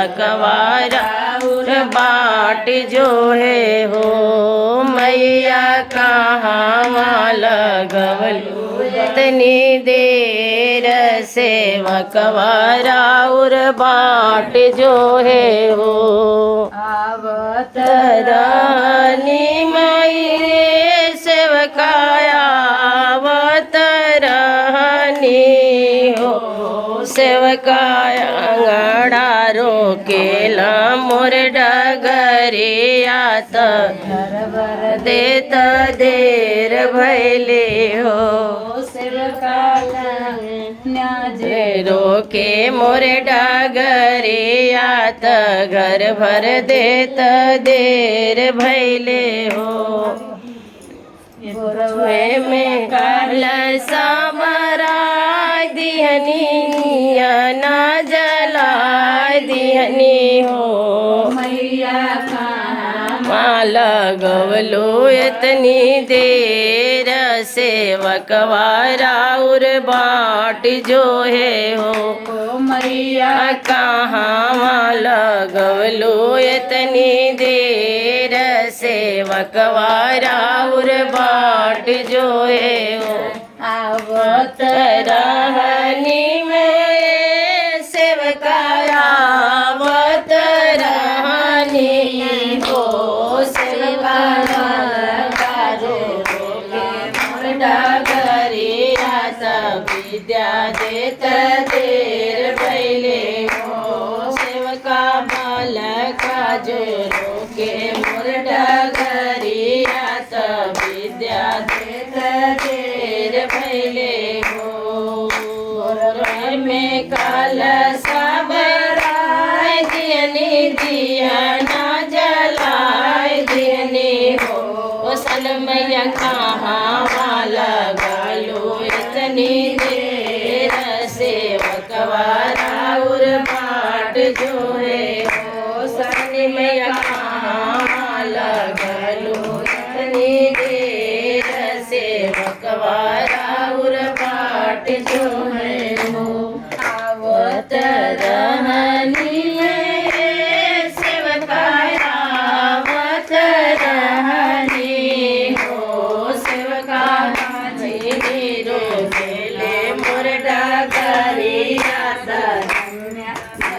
सेवकवारा बाट जो है हो मैया कहाँ लगवलू इतनी देर सेवकवारा बाट जो है हो अवतरानी माई सेवकाया अवतरानी हो सेवकाया अंगड़ा रोकेला मोर डगरियात देत देर भैले हो रोके मोर डगरियात घर भर देत देर भैले हो में कलसा बराय दिहनी ना जलाय दिहनी हो मैया लगवलो इतनी देर सेवकवारा बाट जो है हो मैया कहाँ लगवलो इतनी देर सेवकवारा बाट जो है हो अवतरानी में सेवकाया अवतरानी हो सेवकाया विद्या देत देर भैले हो सेवका बालका जो रोके मोर डगरियात विद्या देत देर भैले हो में कलसा बराय दियनी दिया ना जलाय दियनी हो सन मैया कहाँ लगलो इतनी देर सेवकवारा बाट जो है हो सन मैया कहाँ लगलो इतनी देर सेवकवारा बाट जो है हो अवतरानी में सेवकाया अवतरानी हो सेवका मोर डगरियात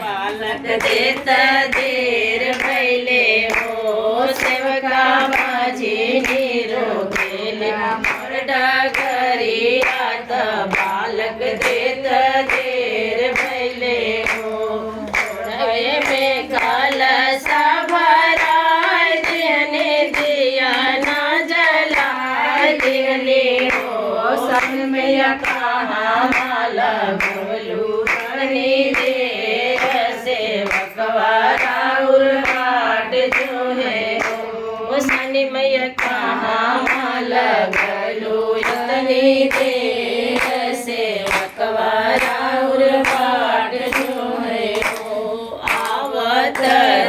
बालक देत देर भैले हो सेवका माझी रोकेले मोर डगरियात बालक देत देर भैले हो में कलसा भराय दिहने दिया ना जलाय दिहने हो सन मैया कहाँ लगवलू इतनी देर सेवकवारा बाट जो है हो सन मैया कहाँ लगवलू इतनी देर सेवकवारा